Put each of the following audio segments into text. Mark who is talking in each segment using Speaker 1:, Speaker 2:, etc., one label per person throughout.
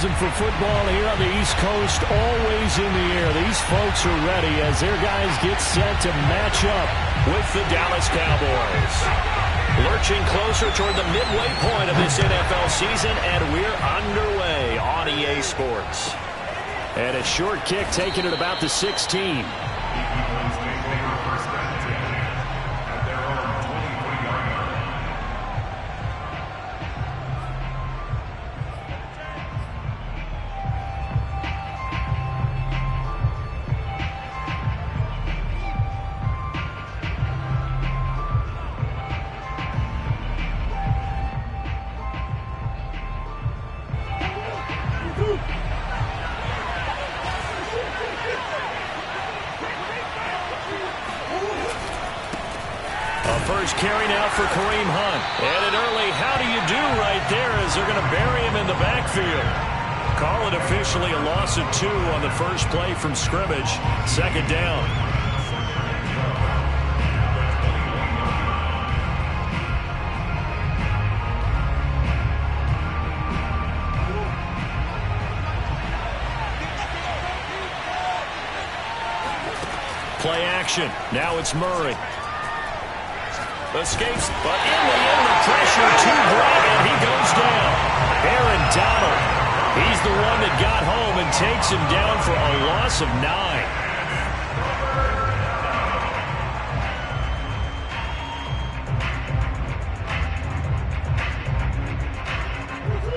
Speaker 1: enthusiasm for football here on the East Coast always in the air. These folks are ready as their guys get set to match up with the Dallas Cowboys. Lurching closer toward the midway point of this NFL season, and we're underway on EA Sports. And a short kick taken at about the 16. First carry now for Kareem Hunt. And an early how do you do right there as they're going to bury him in the backfield. Call it officially a loss of 2 on the first play from scrimmage. Second down. Play action. Now it's Murray. Escapes, but in the end, the pressure too great, and he goes down. Aaron Donald, he's the one that got home and takes him down for a loss of 9.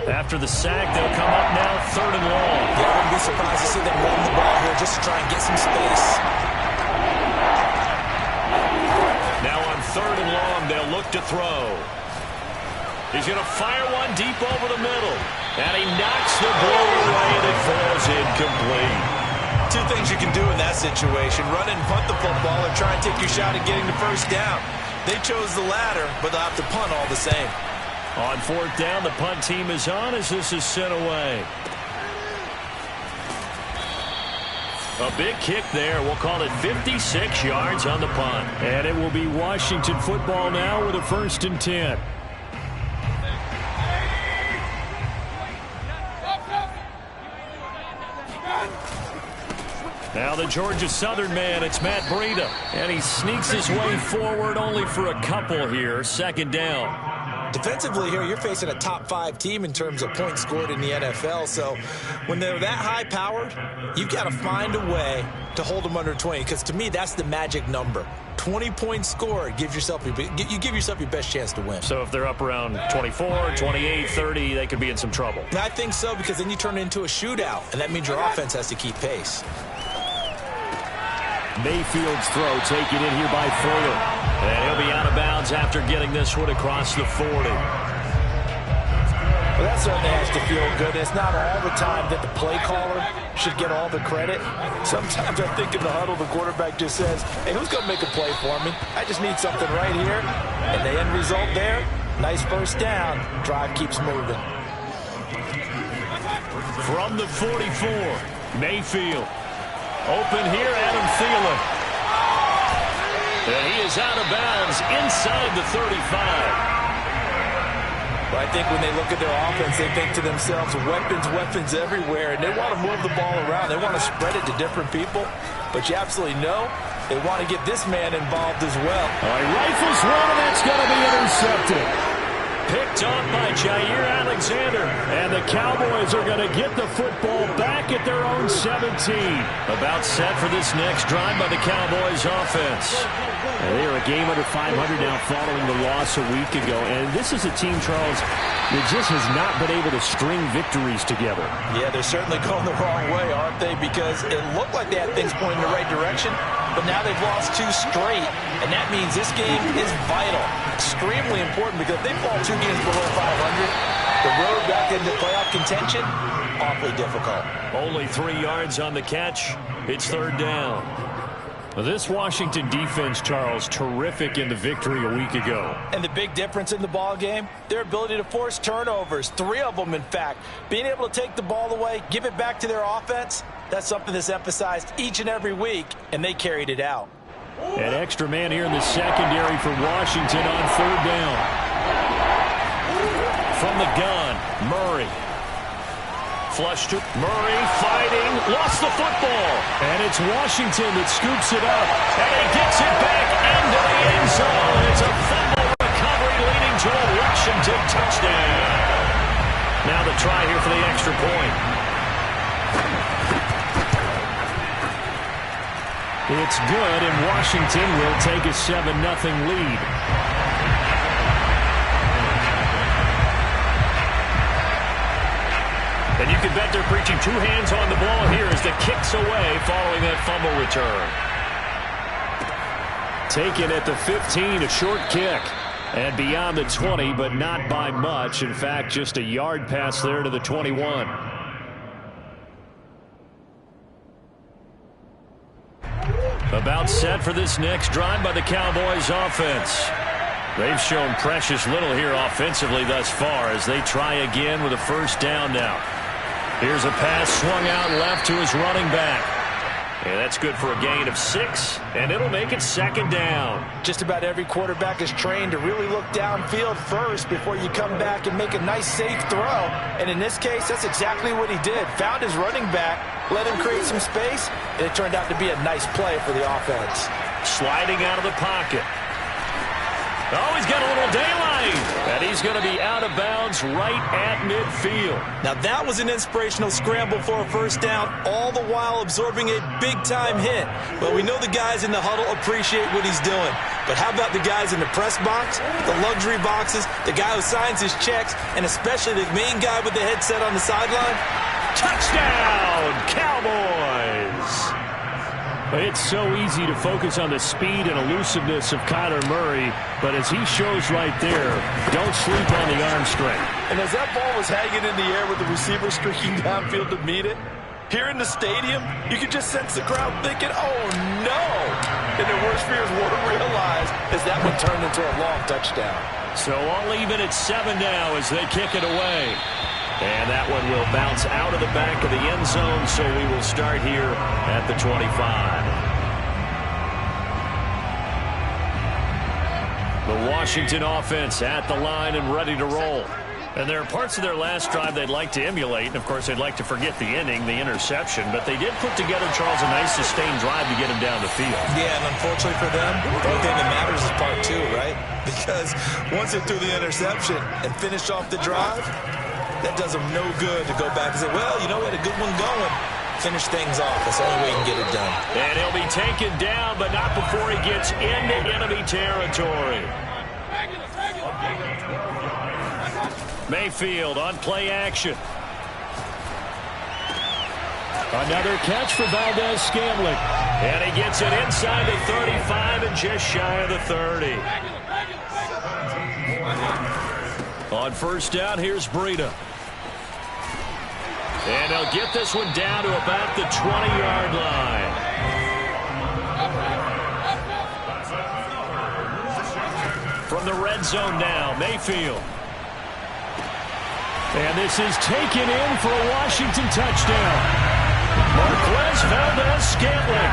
Speaker 1: After the sack, they'll come up now, 3rd and long.
Speaker 2: Yeah, I wouldn't be surprised to see them run the ball here just to try and get some space.
Speaker 1: Now on 3rd and long, they'll look to throw. He's going to fire one deep over the middle. And he knocks the ball away, and it falls incomplete.
Speaker 2: 2 things you can do in that situation. Run and punt the football or try and take your shot at getting the first down. They chose the latter, but they'll have to punt all the same.
Speaker 1: On 4th down, the punt team is on as this is sent away. A big kick there. We'll call it 56 yards on the punt. And it will be Washington football now with a 1st and 10. Now the Georgia Southern man, it's Matt Breida. And he sneaks his way forward only for a couple here. 2nd down.
Speaker 2: Defensively here, you're facing a top 5 team in terms of points scored in the NFL. So when they're that high-powered, you've got to find a way to hold them under 20. Because to me, that's the magic number. 20 points scored, you give yourself your best chance to win.
Speaker 1: So if they're up around 24, 28, 30, they could be in some trouble.
Speaker 2: I think so, because then you turn it into a shootout, and that means your offense has to keep pace.
Speaker 1: Mayfield's throw taken in here by Fuller. And he'll be out of bounds after getting this one across the 40.
Speaker 2: Well, that certainly has to feel good. It's not all the time that the play caller should get all the credit. Sometimes I think in the huddle, the quarterback just says, hey, who's going to make a play for me? I just need something right here. And the end result there, nice first down. Drive keeps moving.
Speaker 1: From the 44, Mayfield. Open here, Adam Thielen. And he is out of bounds inside the 35.
Speaker 2: Well, I think when they look at their offense, they think to themselves, weapons everywhere, and they want to move the ball around. They want to spread it to different people, but you absolutely know they want to get this man involved as well.
Speaker 1: All right, rifles one, and that's going to be intercepted. Picked off by Jair Alexander, and the Cowboys are going to get the football back at their own 17. About set for this next drive by the Cowboys offense. They are a game under 500 now following the loss a week ago, and this is a team, Charles, that just has not been able to string victories together.
Speaker 2: Yeah, they're certainly going the wrong way, aren't they? Because it looked like they had things pointing in the right direction, but now they've lost 2 straight, and that means this game is vital, extremely important, because if they fall 2 games below 500, the road back into playoff contention, awfully difficult.
Speaker 1: Only 3 yards on the catch. It's 3rd down. This Washington defense, Charles, terrific in the victory a week ago.
Speaker 2: And the big difference in the ball game, their ability to force turnovers, 3 of them, in fact. Being able to take the ball away, give it back to their offense, that's something that's emphasized each and every week, and they carried it out.
Speaker 1: An extra man here in the secondary for Washington on 3rd down. From the gun, Murray. Flushed to Murray, fighting, lost the football. And it's Washington that scoops it up. And he gets it back into the end zone. It's a fumble recovery leading to a Washington touchdown. Now the try here for the extra point. It's good, and Washington will take a 7-0 lead. And you can bet they're preaching two hands on the ball here as the kick's away following that fumble return. Taken at the 15, a short kick. And beyond the 20, but not by much. In fact, just a yard pass there to the 21. About set for this next drive by the Cowboys offense. They've shown precious little here offensively thus far as they try again with a first down now. Here's a pass swung out left to his running back. And that's good for a gain of 6, and it'll make it second down.
Speaker 2: Just about every quarterback is trained to really look downfield first before you come back and make a nice, safe throw. And in this case, that's exactly what he did. Found his running back, let him create some space, and it turned out to be a nice play for the offense.
Speaker 1: Sliding out of the pocket. Oh, he's got a little daylight. And he's going to be out of bounds right at midfield.
Speaker 2: Now that was an inspirational scramble for a first down, all the while absorbing a big-time hit. Well, we know the guys in the huddle appreciate what he's doing. But how about the guys in the press box, the luxury boxes, the guy who signs his checks, and especially the main guy with the headset on the sideline?
Speaker 1: Touchdown, Cowboys! It's so easy to focus on the speed and elusiveness of Kyler Murray, but as he shows right there, don't sleep on the arm strength.
Speaker 2: And as that ball was hanging in the air with the receiver streaking downfield to meet it, here in the stadium, you could just sense the crowd thinking, oh no! And their worst fears were realized as that one turned into a long touchdown.
Speaker 1: So all even at 7 now as they kick it away. And that one will bounce out of the back of the end zone, so we will start here at the 25. The Washington offense at the line and ready to roll. And there are parts of their last drive they'd like to emulate, and of course they'd like to forget the inning, the interception, but they did put together, Charles, a nice sustained drive to get him down the field.
Speaker 2: Yeah, and unfortunately for them, the only thing that matters is part 2, right? Because once they threw the interception and finished off the drive, that does them no good to go back and say, well, you know what, a good one going. Finish things off. That's the only way you can get it done.
Speaker 1: And he'll be taken down, but not before he gets into enemy territory. Mayfield on play action. Another catch for Valdez-Scantling. And he gets it inside the 35 and just shy of the 30. On first down, here's Breida. And he'll get this one down to about the 20-yard line. From the red zone now, Mayfield. And this is taken in for a Washington touchdown. Marquez Valdez-Scantling,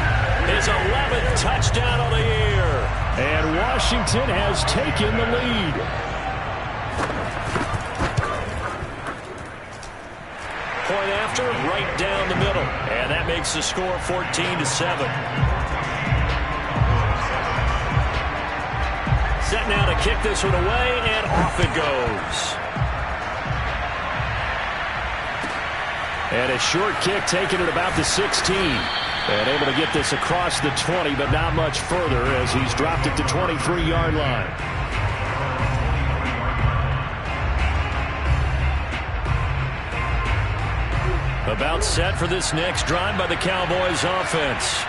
Speaker 1: his 11th touchdown of the year. And Washington has taken the lead. Point after, right down the middle. And that makes the score 14-7. Set now to kick this one away, and off it goes. And a short kick taken at about the 16. And able to get this across the 20, but not much further as he's dropped it to 23-yard line. About set for this next drive by the Cowboys offense.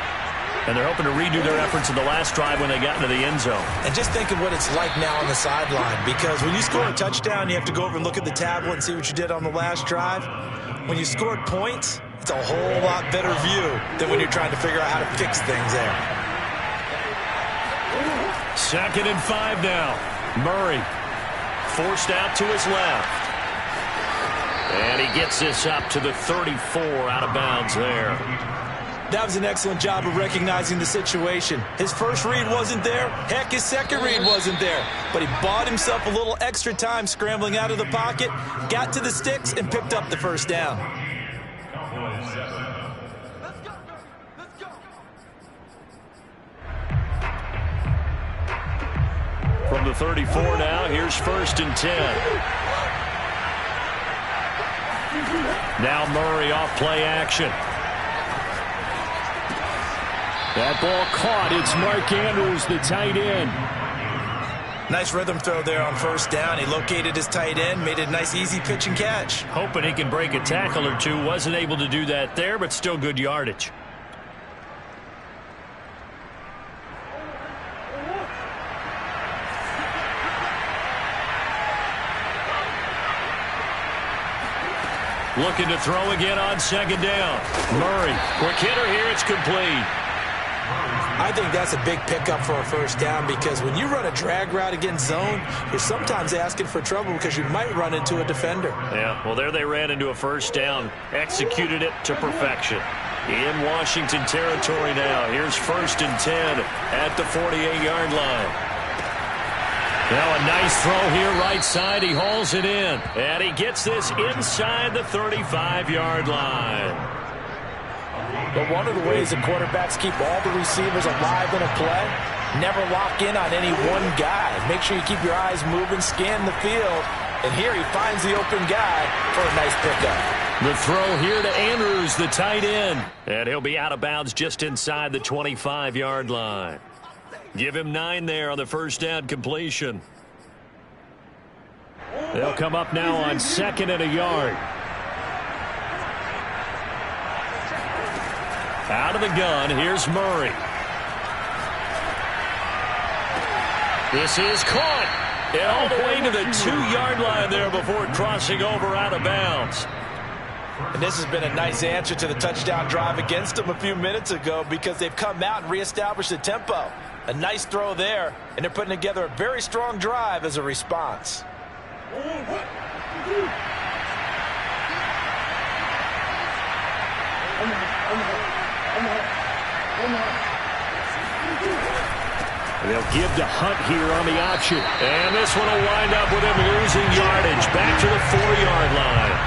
Speaker 1: And they're hoping to redo their efforts in the last drive when they got into the end zone.
Speaker 2: And just think of what it's like now on the sideline, because when you score a touchdown, you have to go over and look at the tablet and see what you did on the last drive. When you scored points, it's a whole lot better view than when you're trying to figure out how to fix things there.
Speaker 1: 2nd and 5 now. Murray forced out to his left. And he gets this up to the 34, out of bounds there.
Speaker 2: That was an excellent job of recognizing the situation. His first read wasn't there. Heck, his second read wasn't there. But he bought himself a little extra time scrambling out of the pocket, got to the sticks, and picked up the first down.
Speaker 1: From the 34 now, here's 1st and 10. Now Murray off play action. That ball caught. It's Mark Andrews, the tight end.
Speaker 2: Nice rhythm throw there on 1st down. He located his tight end, made it a nice easy pitch and catch.
Speaker 1: Hoping he can break a tackle or two. Wasn't able to do that there, but still good yardage. Looking to throw again on 2nd down. Murray, quick hitter here, it's complete.
Speaker 2: I think that's a big pickup for a 1st down because when you run a drag route against zone, you're sometimes asking for trouble because you might run into a defender.
Speaker 1: Yeah, well, there they ran into a 1st down. Executed it to perfection. In Washington territory now. Here's 1st and 10 at the 48-yard line. Now a nice throw here right side. He hauls it in. And he gets this inside the 35-yard line.
Speaker 2: But one of the ways that quarterbacks keep all the receivers alive in a play, never lock in on any one guy. Make sure you keep your eyes moving, scan the field. And here he finds the open guy for a nice pickup.
Speaker 1: The throw here to Andrews, the tight end. And he'll be out of bounds just inside the 25-yard line. Give him 9 there on the 1st down completion. They'll come up now on 2nd and a yard. Out of the gun, here's Murray. This is caught. And all the way to the 2-yard line there before crossing over out of bounds.
Speaker 2: And this has been a nice answer to the touchdown drive against them a few minutes ago because they've come out and reestablished the tempo. A nice throw there, and they're putting together a very strong drive as a response.
Speaker 1: They'll give to Hunt here on the option. And this one will wind up with him losing yardage back to the 4-yard line.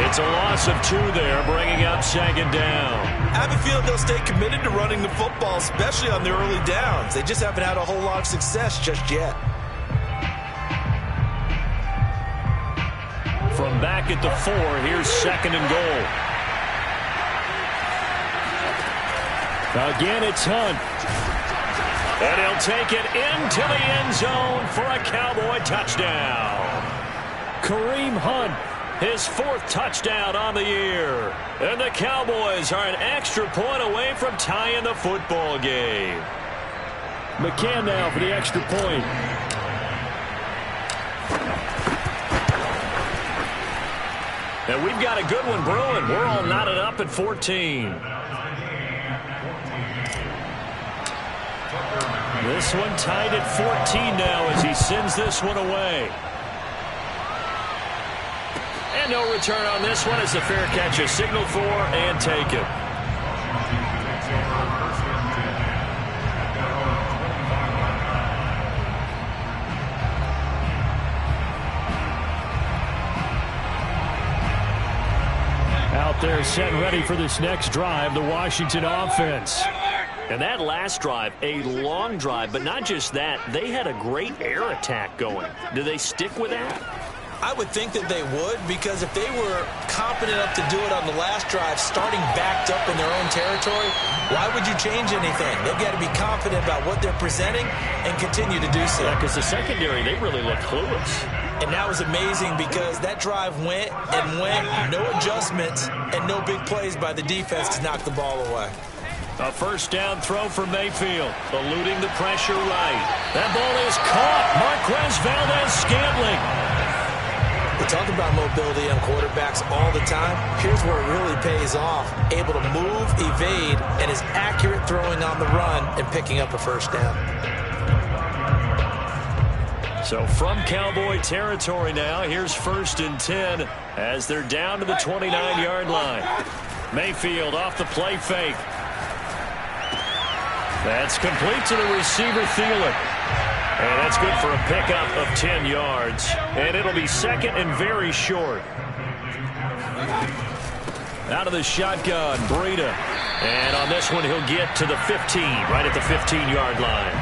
Speaker 1: It's a loss of 2 there, bringing up 2nd down.
Speaker 2: I have a feeling they'll stay committed to running the football, especially on the early downs. They just haven't had a whole lot of success just yet.
Speaker 1: From back at the 4, here's 2nd and goal. Again, it's Hunt. And he'll take it into the end zone for a Cowboy touchdown. Kareem Hunt, his 4th touchdown on the year. And the Cowboys are an extra point away from tying the football game. McCann now for the extra point. And we've got a good one brewing. We're all knotted up at 14. This one tied at 14 now as he sends this one away. And no return on this one as the fair catch is signaled for and taken. Out there set and ready for this next drive, the Washington offense. And that last drive, a long drive, but not just that, they had a great air attack going. Do they stick with that?
Speaker 2: I would think that they would, because if they were confident enough to do it on the last drive, starting backed up in their own territory, why would you change anything? They've got to be confident about what they're presenting and continue to do so.
Speaker 1: Yeah, because the secondary, they really look clueless.
Speaker 2: And that was amazing because that drive went and went, no adjustments, and no big plays by the defense to knock the ball away.
Speaker 1: A 1st down throw for Mayfield, eluding the pressure right. That ball is caught. Marquez Valdez-Scantling.
Speaker 2: We talk about mobility on quarterbacks all the time. Here's where it really pays off. Able to move, evade, and is accurate throwing on the run and picking up a 1st down.
Speaker 1: So from Cowboy territory now, here's 1st and 10 as they're down to the 29-yard line. Mayfield off the play fake. That's complete to the receiver, Thielen. And that's good for a pickup of 10 yards. And it'll be 2nd and very short. Out of the shotgun, Breida. And on this one, he'll get to the 15, right at the 15-yard line.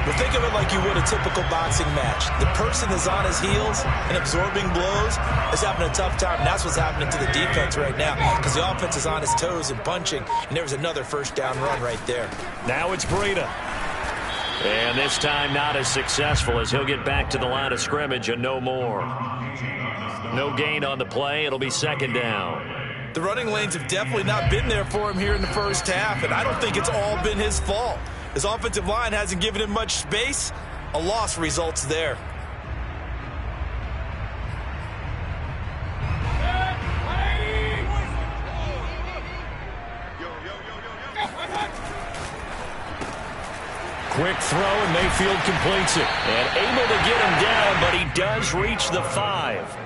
Speaker 2: Well, think of it like you would a typical boxing match. The person is on his heels and absorbing blows is having a tough time. And that's what's happening to the defense right now because the offense is on his toes and punching. And there was another first down run right there.
Speaker 1: Now it's Breida. And this time not as successful as he'll get back to the line of scrimmage and no more. No gain on the play. It'll be second down.
Speaker 2: The running lanes have definitely not been there for him here in the first half, and I don't think it's all been his fault. His offensive line hasn't given him much space. A loss results there.
Speaker 1: Quick throw, and Mayfield completes it. And able to get him down, but he does reach the 5.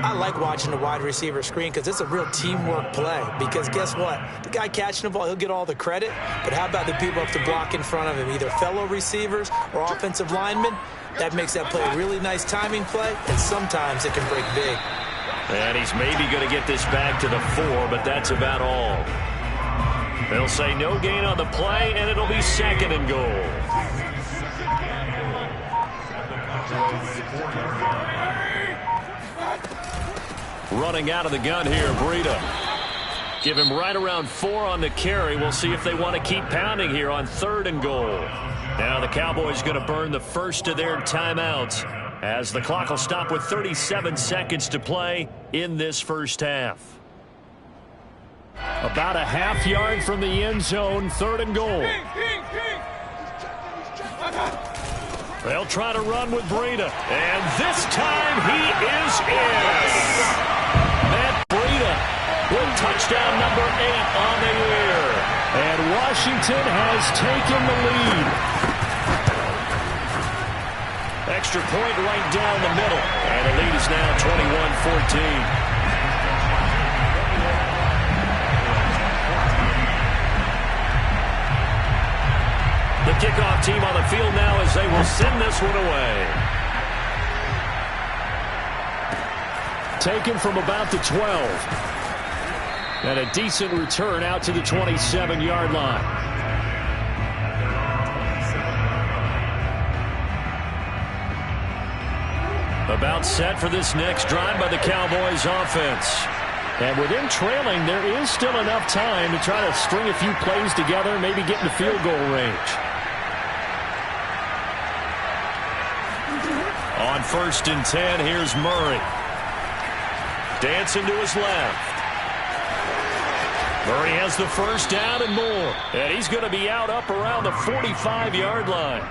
Speaker 2: I like watching the wide receiver screen because it's a real teamwork play. Because guess what? The guy catching the ball, he'll get all the credit. But how about the people up to block in front of him, either fellow receivers or offensive linemen? That makes that play a really nice timing play, and sometimes it can break big.
Speaker 1: And he's maybe going to get this back to the 4, but that's about all. They'll say no gain on the play, and it'll be second and goal. Running out of the gun here, Breida. Give him right around 4 on the carry. We'll see if they want to keep pounding here on 3rd and goal. Now the Cowboys going to burn the first of their timeouts as the clock will stop with 37 seconds to play in this first half. About a half yard from the end zone, 3rd and goal. They'll try to run with Breida, and this time he is in. Matt Breida with touchdown number 8 on the year. And Washington has taken the lead. Extra point right down the middle, and the lead is now 21-14. The kickoff team on the field now as they will send this one away. Taken from about the 12. And a decent return out to the 27-yard line. About set for this next drive by the Cowboys offense. And with him trailing, there is still enough time to try to string a few plays together, maybe get in the field goal range. On 1st and 10, here's Murray. Dancing to his left. Murray has the first down and more. And he's going to be out up around the 45-yard line.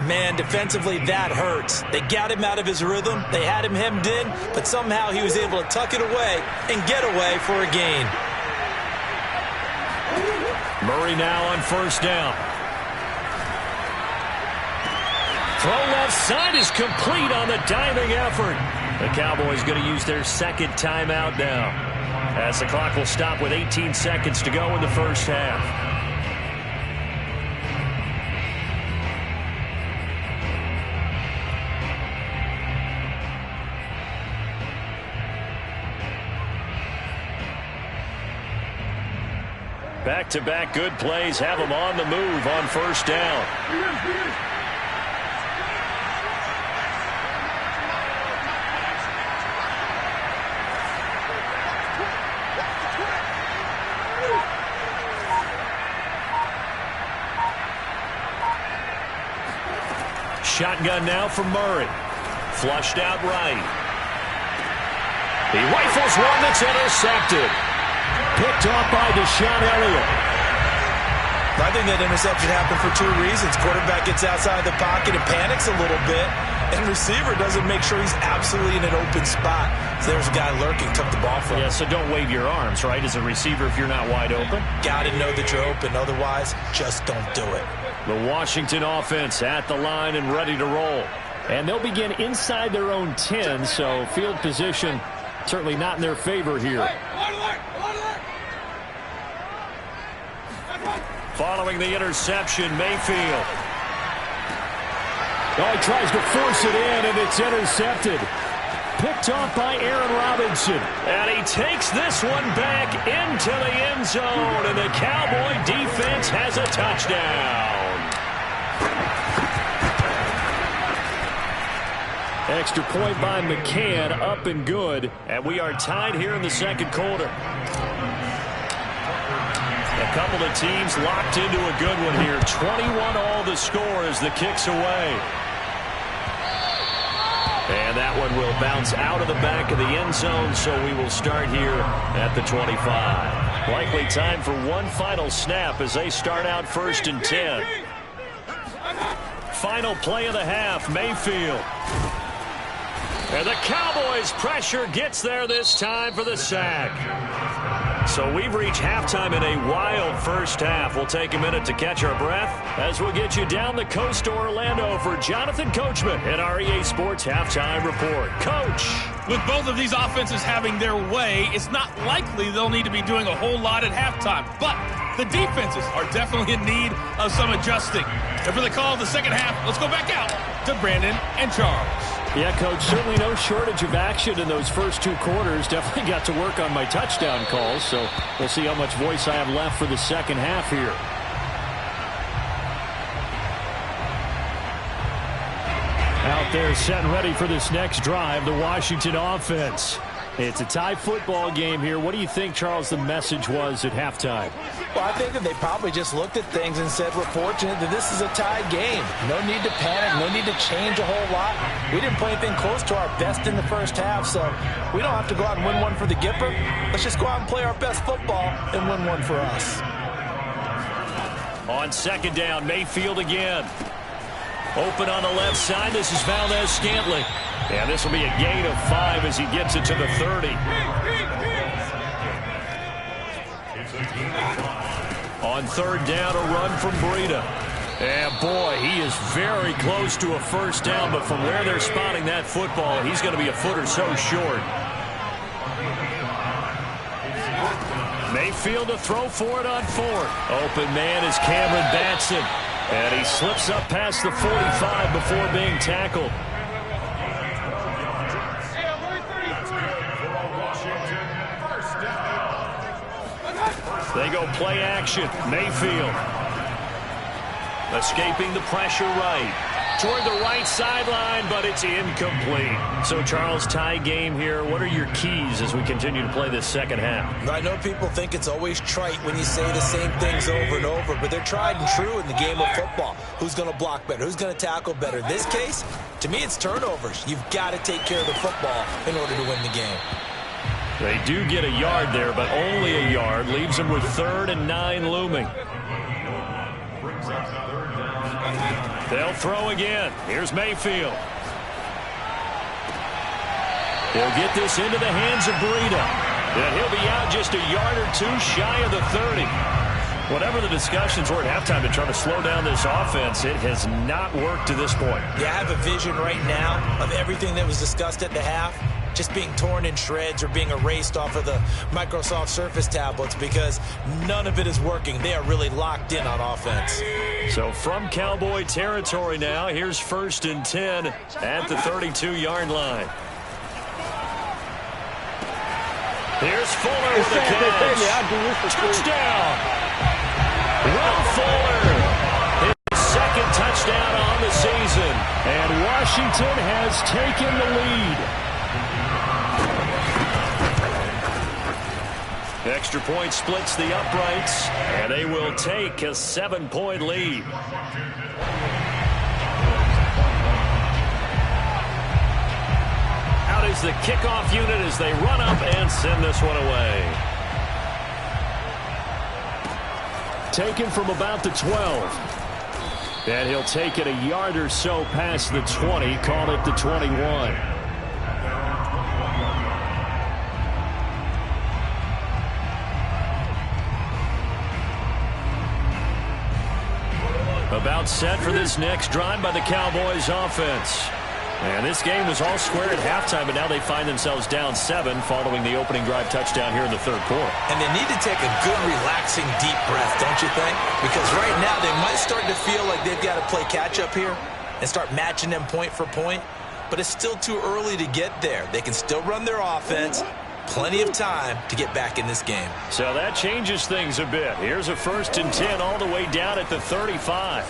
Speaker 2: Man, defensively, that hurts. They got him out of his rhythm. They had him hemmed in, but somehow he was able to tuck it away and get away for a gain.
Speaker 1: Murray now on 1st down. Throw left side is complete on the diving effort. The Cowboys going to use their second timeout now, as the clock will stop with 18 seconds to go in the first half. Back-to-back good plays have them on the move on 1st down. Shotgun now from Murray. Flushed out right. He rifles one that's intercepted. Picked off by Deshaun Elliott.
Speaker 2: I think that interception happened for 2 reasons. Quarterback gets outside the pocket and panics a little bit, and receiver doesn't make sure he's absolutely in an open spot. So there's a guy lurking, took the ball from him.
Speaker 1: Yeah, so don't wave your arms, right, as a receiver if you're not wide open.
Speaker 2: Got to know that you're open. Otherwise, just don't do it.
Speaker 1: The Washington offense at the line and ready to roll. And they'll begin inside their own 10, so field position certainly not in their favor here. Following the interception, Mayfield. Oh, he tries to force it in, and it's intercepted. picked off by Aaron Robinson. And he takes this one back into the end zone. And the Cowboy defense has a touchdown. Extra point by McCann, up and good. And we are tied here in the second quarter. A couple of teams locked into a good one here. 21 all the score as the kick's away. And that one will bounce out of the back of the end zone, so we will start here at the 25. Likely time for one final snap as they start out 1st and 10. Final play of the half, Mayfield. And the Cowboys' pressure gets there this time for the sack. So we've reached halftime in a wild first half. We'll take a minute to catch our breath as we'll get you down the coast to Orlando for Jonathan Coachman in our EA Sports Halftime Report. Coach.
Speaker 3: With both of these offenses having their way, it's not likely they'll need to be doing a whole lot at halftime. But the defenses are definitely in need of some adjusting. And for the call of the second half, let's go back out to Brandon and Charles.
Speaker 1: Yeah, Coach, certainly no shortage of action in those first 2 quarters. Definitely got to work on my touchdown calls, so we'll see how much voice I have left for the second half here. Out there set and ready for this next drive, the Washington offense. It's a tie football game here. What do you think, Charles, the message was at halftime?
Speaker 2: Well, I think that they probably just looked at things and said, we're fortunate that this is a tied game. No need to panic, no need to change a whole lot. We didn't play anything close to our best in the first half, so we don't have to go out and win one for the Gipper. Let's just go out and play our best football and win one for us.
Speaker 1: On second down, Mayfield again. Open on the left side. This is Valdez-Scantling. And this will be a gain of 5 as he gets it to the 30. On third down, a run from Breida. And boy, he is very close to a first down, but from where they're spotting that football, he's going to be a foot or so short. Mayfield to throw for it on 4th. Open man is Cameron Batson. And he slips up past the 45 before being tackled. They go play action. Mayfield. Escaping the pressure right. Toward the right sideline, but it's incomplete. So, Charles, tie game here. What are your keys as we continue to play this second half?
Speaker 2: I know people think it's always trite when you say the same things over and over, but they're tried and true in the game of football. Who's going to block better? Who's going to tackle better? In this case, to me, it's turnovers. You've got to take care of the football in order to win the game.
Speaker 1: They do get a yard there, but only a yard. Leaves them with 3rd and 9 looming. They'll throw again. Here's Mayfield. He'll get this into the hands of Breida. And he'll be out just a yard or 2 shy of the 30. Whatever the discussions were at halftime to try to slow down this offense, it has not worked to this point.
Speaker 2: Yeah, I have a vision right now of everything that was discussed at the half just being torn in shreds or being erased off of the Microsoft Surface tablets because none of it is working. They are really locked in on offense.
Speaker 1: So from Cowboy territory now, here's 1st and 10 at the 32-yard line. Here's Fuller with the catch. Touchdown! Will Fuller, his 2nd touchdown on the season. And Washington has taken the lead. Extra point splits the uprights, and they will take a 7-point lead. Out is the kickoff unit as they run up and send this one away. Taken from about the 12. And he'll take it a yard or so past the 20, call it the 21. About set for this next drive by the Cowboys offense. And this game was all square at halftime, but now they find themselves down 7 following the opening drive touchdown here in the 3rd quarter.
Speaker 2: And they need to take a good, relaxing, deep breath, don't you think? Because right now they might start to feel like they've got to play catch-up here and start matching them point for point. but it's still too early to get there. They can still run their offense. Plenty of time to get back in this game.
Speaker 1: So that changes things a bit. Here's a 1st and 10 all the way down at the 35.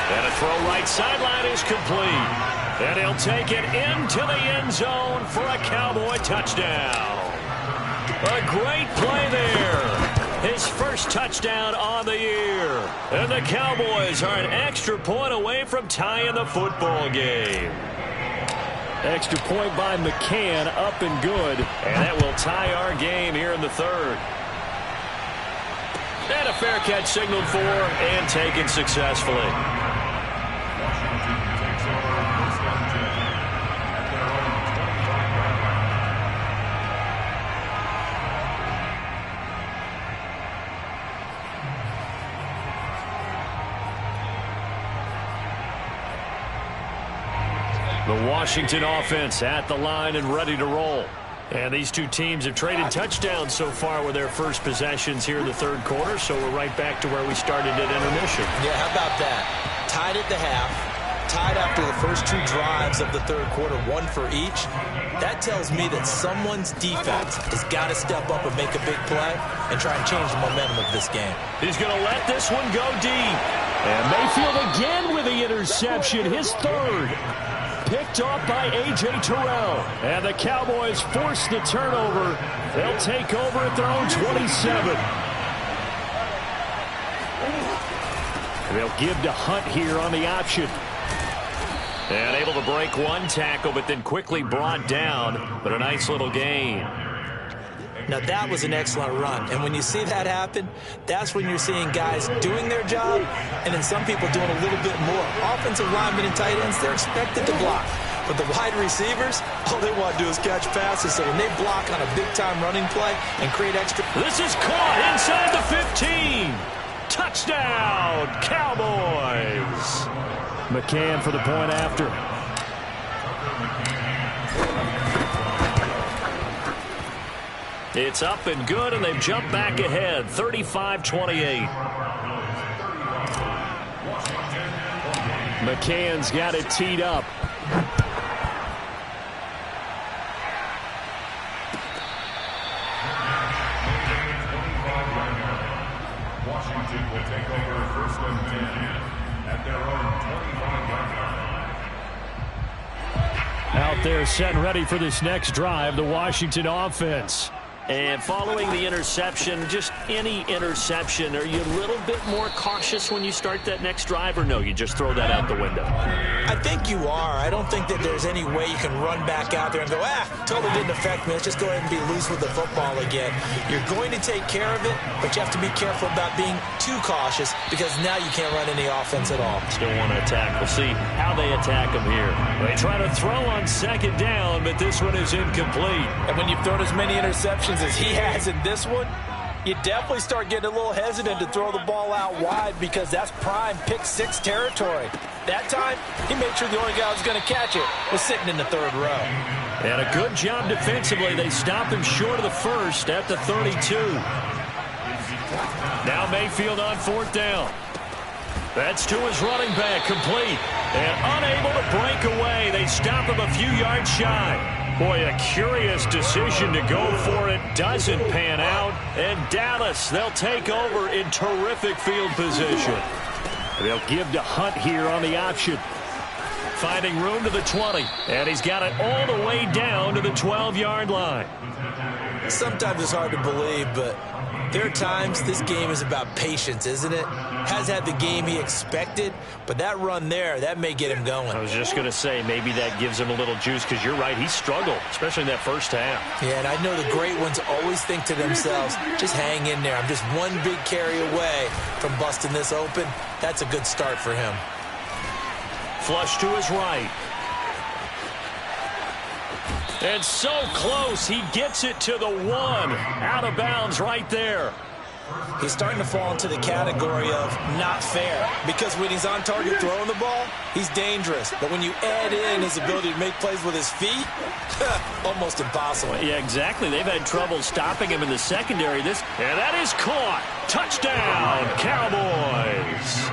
Speaker 1: And a throw right sideline is complete. And he'll take it into the end zone for a Cowboy touchdown. A great play there. His first touchdown on the year. And the Cowboys are an extra point away from tying the football game. Extra point by McCann, up and good. And that will tie our game here in the 3rd. And a fair catch signaled for and taken successfully. The Washington offense at the line and ready to roll. And these two teams have traded touchdowns so far with their first possessions here in the 3rd quarter, so we're right back to where we started at intermission.
Speaker 2: Yeah, how about that? Tied at the half, tied after the first 2 drives of the 3rd quarter, 1 for each. That tells me that someone's defense has got to step up and make a big play and try and change the momentum of this game.
Speaker 1: He's going to let this one go deep. And Mayfield again with the interception, his 3rd. Picked off by A.J. Terrell. And the Cowboys force the turnover. They'll take over at their own 27. They'll give to Hunt here on the option. And able to break one tackle, but then quickly brought down. But a nice little gain.
Speaker 2: Now, that was an excellent run. And when you see that happen, that's when you're seeing guys doing their job and then some people doing a little bit more. Offensive linemen and tight ends, they're expected to block. But the wide receivers, all they want to do is catch passes. So when they block on a big-time running play and create extra...
Speaker 1: This is caught inside the 15. Touchdown, Cowboys. McCann for the point after. It's up and good, and they've jumped back ahead, 35-28. McCann's got it teed up.
Speaker 4: Washington will take over 1st and 10 at their own 25-yard line.
Speaker 1: Out there set and ready for this next drive, the Washington offense. And following the interception, just any interception, are you a little bit more cautious when you start that next drive, or no, you just throw that out the window?
Speaker 2: I think you are. I don't think that there's any way you can run back out there and go, totally didn't affect me. Let's just go ahead and be loose with the football again. You're going to take care of it, but you have to be careful about being too cautious because now you can't run any offense at all.
Speaker 1: Still want to attack. We'll see how they attack them here. They try to throw on 2nd down, but this one is incomplete.
Speaker 2: And when you've thrown as many interceptions as he has in this one, you definitely start getting a little hesitant to throw the ball out wide because that's prime pick 6 territory. That time, he made sure the only guy who was going to catch it was sitting in the 3rd row.
Speaker 1: And a good job defensively. They stop him short of the 1st at the 32. Now Mayfield on 4th down. That's to his running back, complete. And unable to break away. They stop him a few yards shy. Boy, a curious decision to go for it. Doesn't pan out. And Dallas, they'll take over in terrific field position. They'll give to Hunt here on the option. Finding room to the 20. And he's got it all the way down to the 12-yard line.
Speaker 2: Sometimes it's hard to believe, but there are times this game is about patience, isn't it? Has had the game he expected, but that run there, that may get him going.
Speaker 1: I was just going to say, maybe that gives him a little juice, because you're right, he struggled, especially in that first half.
Speaker 2: Yeah, and I know the great ones always think to themselves, just hang in there. I'm just one big carry away from busting this open. That's a good start for him.
Speaker 1: Flush to his right. And so close, he gets it to the 1. Out of bounds right there.
Speaker 2: He's starting to fall into the category of not fair, because when he's on target throwing the ball, he's dangerous. But when you add in his ability to make plays with his feet, almost impossible.
Speaker 1: Well, yeah, exactly. They've had trouble stopping him in the secondary. And that is caught. Touchdown, Cowboys.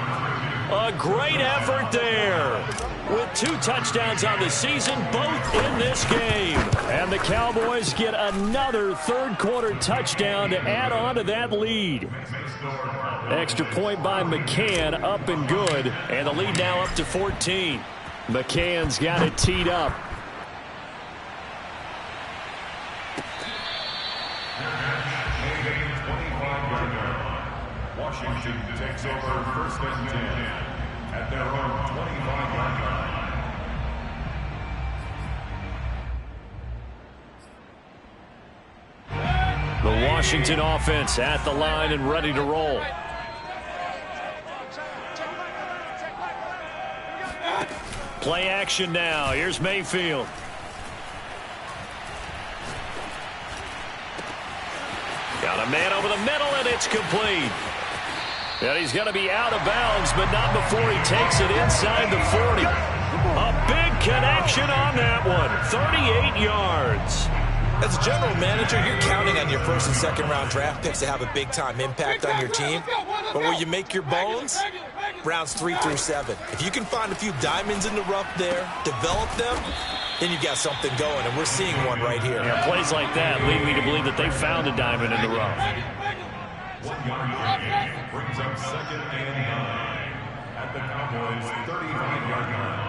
Speaker 1: A great effort there. With 2 touchdowns on the season, both in this game. And the Cowboys get another third-quarter touchdown to add on to that lead. Extra point by McCann, up and good. And the lead now up to 14. McCann's got it teed up.
Speaker 4: Washington takes over first and 10 at their own 25-yard line.
Speaker 1: The Washington offense at the line and ready to roll. Play action now. Here's Mayfield. Got a man over the middle, and it's complete. And he's going to be out of bounds, but not before he takes it inside the 40. A big connection on that one. 38 yards.
Speaker 2: As a general manager, you're counting on your first and second round draft picks to have a big-time impact on your team. But where you make your bones, rounds 3 through 7. If you can find a few diamonds in the rough there, develop them, then you've got something going, and we're seeing one right here.
Speaker 1: Yeah, plays like that lead me to believe that they found a diamond in the rough.
Speaker 4: 1 yard gain brings up second and 9 at the Cowboys' 35-yard line.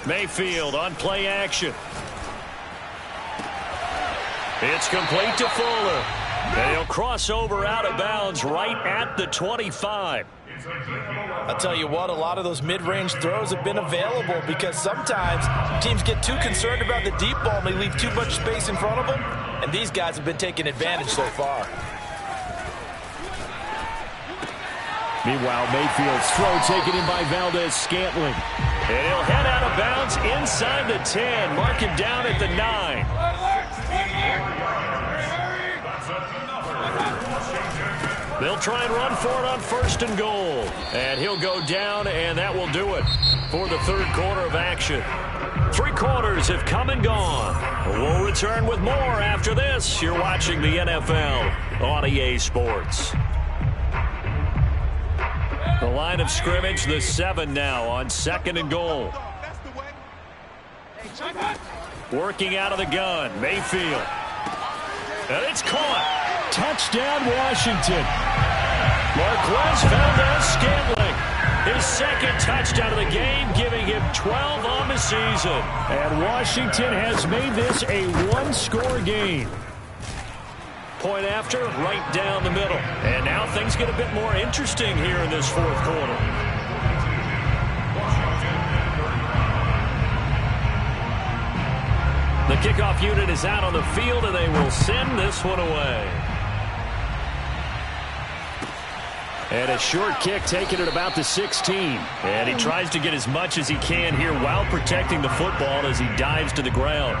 Speaker 1: Mayfield on play action. It's complete to Fuller. And he'll cross over out of bounds right at the 25.
Speaker 2: I'll tell you what, a lot of those mid-range throws have been available because sometimes teams get too concerned about the deep ball and they leave too much space in front of them, and these guys have been taking advantage so far.
Speaker 1: Meanwhile, Mayfield's throw taken in by Valdez-Scantling. And he'll head out of bounds inside the 10, mark him down at the 9. They'll try and run for it on first and goal. And he'll go down, and that will do it for the third quarter of action. 3 quarters have come and gone. We'll return with more after this. You're watching the NFL on EA Sports. The line of scrimmage, the 7 now on second and goal. Working out of the gun, Mayfield. And it's caught. Touchdown, Washington. Marquez Valdez-Scantling. His second touchdown of the game, giving him 12 on the season. And Washington has made this a 1-score game. Point after, right down the middle. And now things get a bit more interesting here in this fourth quarter. The kickoff unit is out on the field, and they will send this one away. And a short kick taken at about the 16. And he tries to get as much as he can here while protecting the football as he dives to the ground.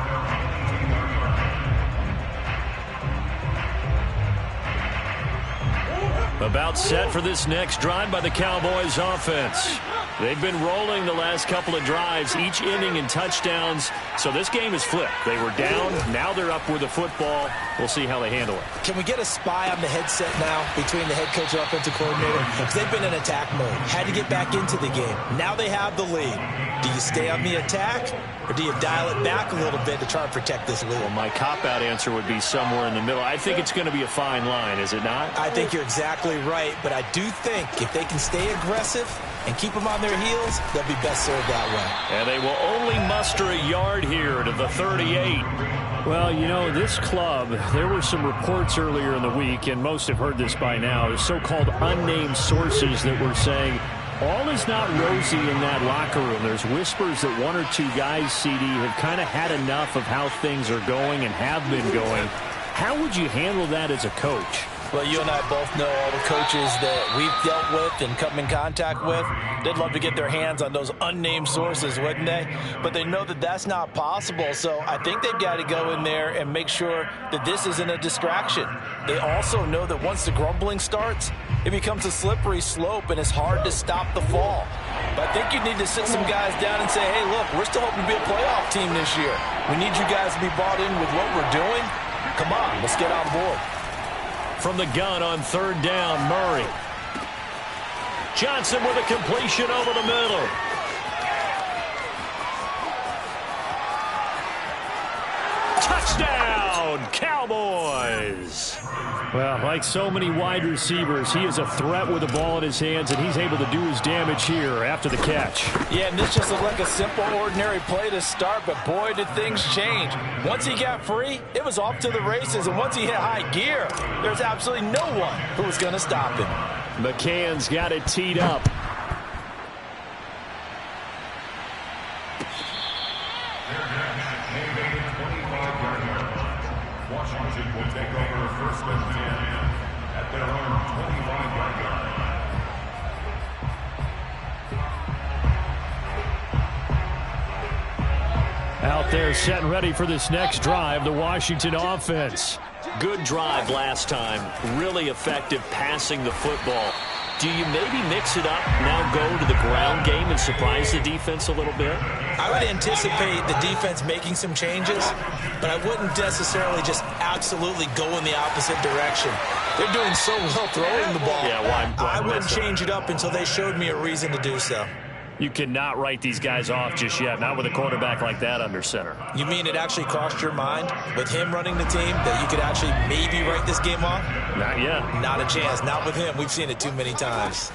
Speaker 1: About set for this next drive by the Cowboys offense. They've been rolling the last couple of drives, each inning in touchdowns. So this game is flipped. They were down. Now they're up with the football. We'll see how they handle it.
Speaker 2: Can we get a spy on the headset now between the head coach and offensive coordinator? Because they've been in attack mode. Had to get back into the game. Now they have the lead. Do you stay on the attack, or do you dial it back a little bit to try and protect this lead?
Speaker 1: Well, my cop-out answer would be somewhere in the middle. I think it's going to be a fine line, is it not?
Speaker 2: I think you're exactly right, but I do think if they can stay aggressive and keep them on their heels, they'll be best served that way.
Speaker 1: And they will only muster a yard here to the 38. Well, you know, this club, there were some reports earlier in the week, and most have heard this by now, so-called unnamed sources that were saying all is not rosy in that locker room. There's whispers that 1 or 2 guys, CD, have kind of had enough of how things are going and have been going. How would you handle that as a coach?
Speaker 2: Well, you and I both know all the coaches that we've dealt with and come in contact with. They'd love to get their hands on those unnamed sources, wouldn't they? But they know that that's not possible, so I think they've got to go in there and make sure that this isn't a distraction. They also know that once the grumbling starts, it becomes a slippery slope, and it's hard to stop the fall. But I think you need to sit some guys down and say, hey, look, we're still hoping to be a playoff team this year. We need you guys to be bought in with what we're doing. Come on, let's get on board.
Speaker 1: From the gun on third down, Murray. Johnson with a completion over the middle. Touchdown, Cowboys. Well, like so many wide receivers, he is a threat with the ball in his hands, and he's able to do his damage here after the catch.
Speaker 2: Yeah, and this just looked like a simple, ordinary play to start, but boy, did things change. Once he got free, it was off to the races, and once he hit high gear, there's absolutely no one who was going to stop him.
Speaker 1: McCann's got it teed up.
Speaker 4: Washington will take over first and 10 at their own 25-yard line.
Speaker 1: Out there set and ready for this next drive, the Washington offense.
Speaker 5: Good drive last time. Really effective passing the football. Do you maybe mix it up, now go to the ground game and surprise the defense a little bit?
Speaker 2: I would anticipate the defense making some changes, but I wouldn't necessarily just absolutely go in the opposite direction. They're doing so well throwing the ball.
Speaker 1: Yeah, why
Speaker 2: I wouldn't change it up until they showed me a reason to do so.
Speaker 1: You cannot write these guys off just yet, not with a quarterback like that under center.
Speaker 2: You mean it actually crossed your mind with him running the team that you could actually maybe write this game off?
Speaker 1: Not yet.
Speaker 2: Not a chance. Not with him. We've seen it too many times.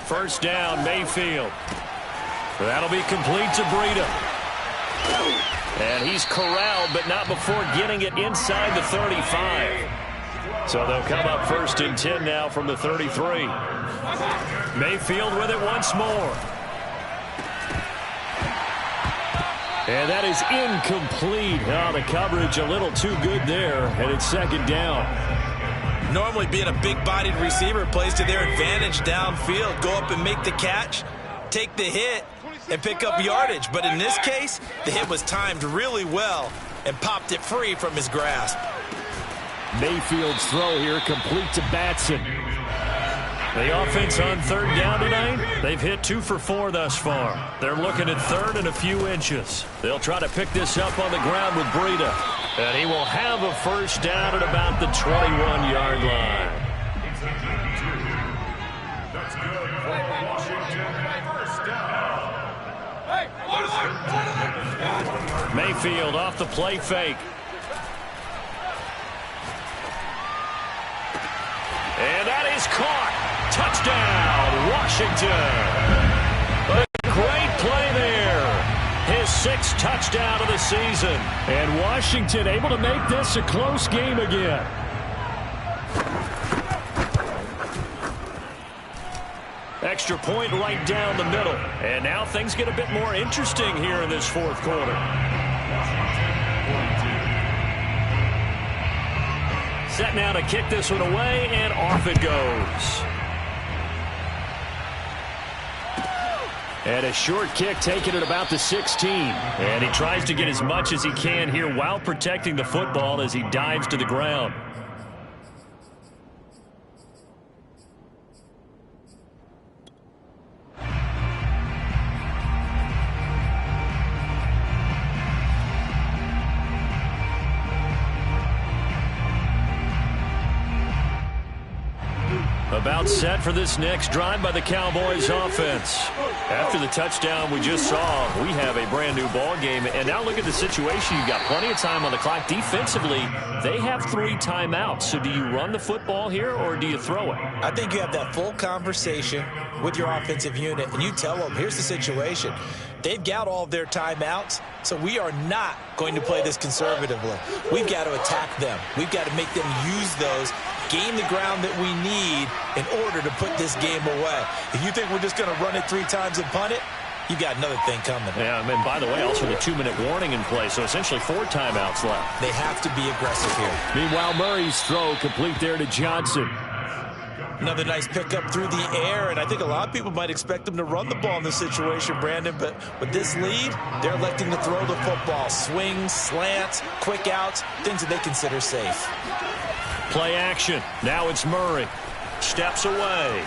Speaker 1: First down, Mayfield. That'll be complete to Breida. And he's corralled, but not before getting it inside the 35. So they'll come up first and 10 now from the 33. Mayfield with it once more. And that is incomplete. Oh, the coverage a little too good there, and it's second down.
Speaker 2: Normally being a big-bodied receiver plays to their advantage downfield. Go up and make the catch, take the hit, and pick up yardage. But in this case, the hit was timed really well and popped it free from his grasp.
Speaker 1: Mayfield's throw here complete to Batson. The offense on third down tonight, they've hit 2 for 4 thus far. They're looking at third and a few inches. They'll try to pick this up on the ground with Breida. And he will have a first down at about the 21-yard line.
Speaker 4: That's good for Washington. First down.
Speaker 1: Mayfield off the play fake. And that is caught. Touchdown, Washington. A great play there. His 6th touchdown of the season. And Washington able to make this a close game again. Extra point right down the middle. And now things get a bit more interesting here in this fourth quarter. Set now to kick this one away, and off it goes. And a short kick taken at about the 16. And he tries to get as much as he can here while protecting the football as he dives to the ground. About set for this next drive by the Cowboys offense. After the touchdown we just saw, we have a brand new ball game. And now look at the situation. You've got plenty of time on the clock. Defensively, they have 3 timeouts. So do you run the football here or do you throw it?
Speaker 2: I think you have that full conversation with your offensive unit, and you tell them, here's the situation. They've got all of their timeouts, so we are not going to play this conservatively. We've got to attack them. We've got to make them use those, gain the ground that we need in order to put this game away. If you think we're just going to run it 3 times and punt it, you got another thing coming.
Speaker 1: Yeah, and by the way, also the 2-minute warning in play, so essentially 4 timeouts left.
Speaker 2: They have to be aggressive here.
Speaker 1: Meanwhile, Murray's throw complete there to Johnson.
Speaker 2: Another nice pickup through the air, and I think a lot of people might expect them to run the ball in this situation, Brandon, but with this lead, they're electing to throw the football. Swings, slants, quick outs, things that they consider safe.
Speaker 1: Play action. Now it's Murray. Steps away.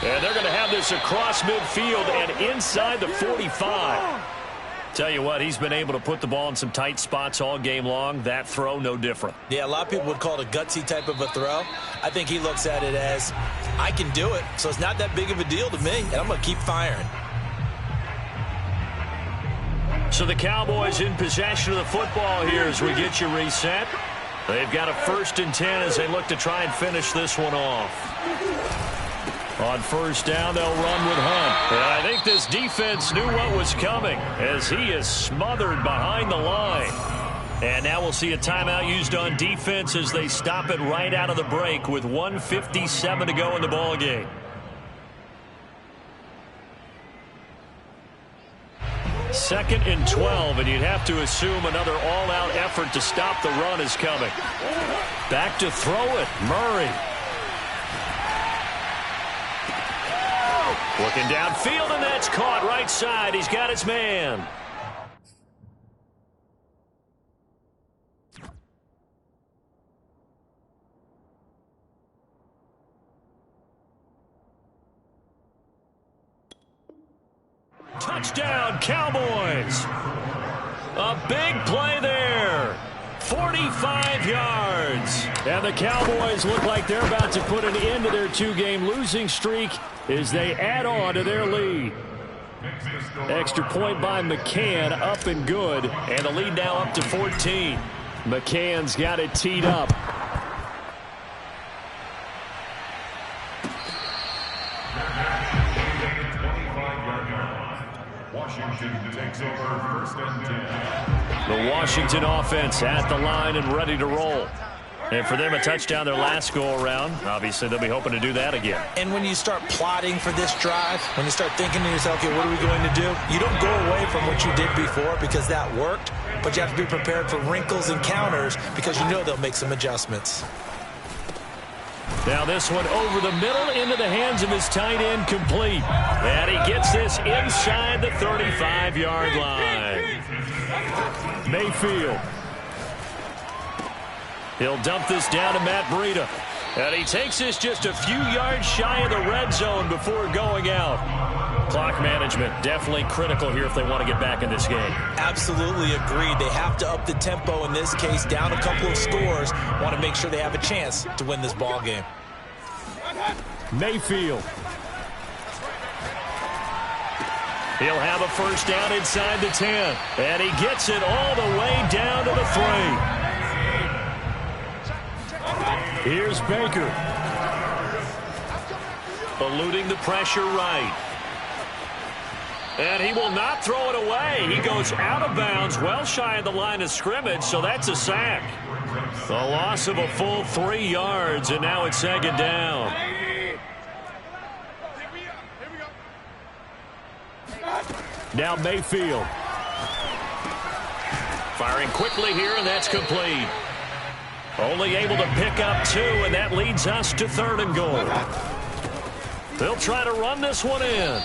Speaker 1: And they're going to have this across midfield and inside the 45. Tell you what, he's been able to put the ball in some tight spots all game long. That throw, no different.
Speaker 2: Yeah, a lot of people would call it a gutsy type of a throw. I think he looks at it as, I can do it, so it's not that big of a deal to me, and I'm going to keep firing.
Speaker 1: So the Cowboys in possession of the football here as we get you reset. They've got a 1st and 10 as they look to try and finish this one off. On 1st down, they'll run with Hunt. And I think this defense knew what was coming as he is smothered behind the line. And now we'll see a timeout used on defense as they stop it right out of the break with 1:57 to go in the ballgame. Second and 12, and you'd have to assume another all-out effort to stop the run is coming. Back to throw it, Murray. Looking downfield, and that's caught right side. He's got his man. Touchdown, Cowboys. A big play there. 45 yards. And the Cowboys look like they're about to put an end to their 2-game losing streak as they add on to their lead. Extra point by McCann, up and good. And the lead now up to 14. McCann's got it teed up.
Speaker 4: Washington takes over 1st and 10.
Speaker 1: The Washington offense at the line and ready to roll. And for them, a touchdown their last go-around. Obviously, they'll be hoping to do that again.
Speaker 2: And when you start plotting for this drive, when you start thinking to yourself, okay, what are we going to do? You don't go away from what you did before because that worked, but you have to be prepared for wrinkles and counters because you know they'll make some adjustments.
Speaker 1: Now this one over the middle into the hands of his tight end, complete. And he gets this inside the 35-yard line. Mayfield. He'll dump this down to Matt Breida. And he takes this just a few yards shy of the red zone before going out. Clock management definitely critical here if they want to get back in this game.
Speaker 2: Absolutely agreed. They have to up the tempo in this case, down a couple of scores. Want to make sure they have a chance to win this ball game.
Speaker 1: Mayfield. He'll have a 1st down inside the 10. And he gets it all the way down to the 3. Here's Baker. Eluding the pressure right. And he will not throw it away. He goes out of bounds, well shy of the line of scrimmage, so that's a sack. The loss of a full 3 yards, and now it's 2nd down. Now Mayfield. Firing quickly here, and that's complete. Only able to pick up 2, and that leads us to 3rd and goal. They'll try to run this one in.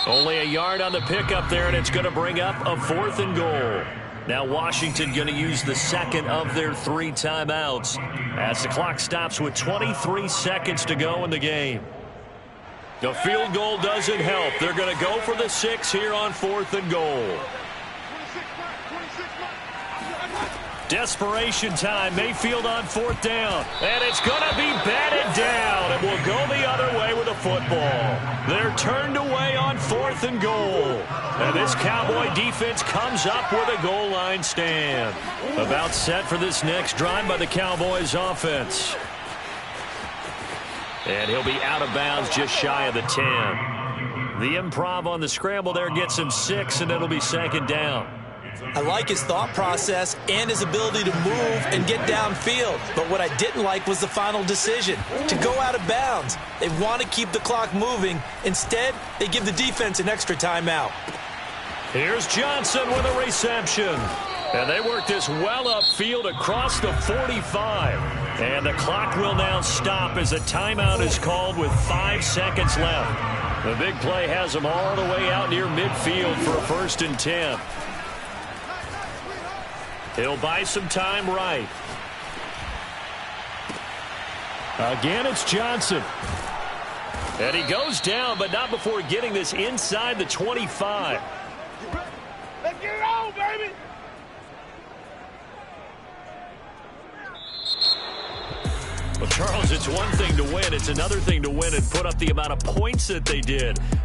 Speaker 1: Only a yard on the pickup there, and it's going to bring up a 4th and goal. Now Washington going to use the 2nd of their 3 timeouts as the clock stops with 23 seconds to go in the game. The field goal doesn't help. They're going to go for the 6 here on 4th and goal. Desperation time. Mayfield on 4th down. And it's going to be batted down. And will go the other way with a football. They're turned away on 4th and goal. And this Cowboy defense comes up with a goal line stand. About set for this next drive by the Cowboys offense. And he'll be out of bounds just shy of the 10. The improv on the scramble there gets him 6, and it'll be 2nd down.
Speaker 2: I like his thought process and his ability to move and get downfield. But what I didn't like was the final decision, to go out of bounds. They want to keep the clock moving. Instead, they give the defense an extra timeout.
Speaker 1: Here's Johnson with a reception. And they work this well upfield across the 45. And the clock will now stop as a timeout is called with 5 seconds left. The big play has them all the way out near midfield for a 1st and 10. He'll buy some time right. Again, it's Johnson. And he goes down, but not before getting this inside the 25.
Speaker 6: Let's get it
Speaker 1: Well, Charles, it's one thing to win. It's another thing to win and put up the amount of points that they did.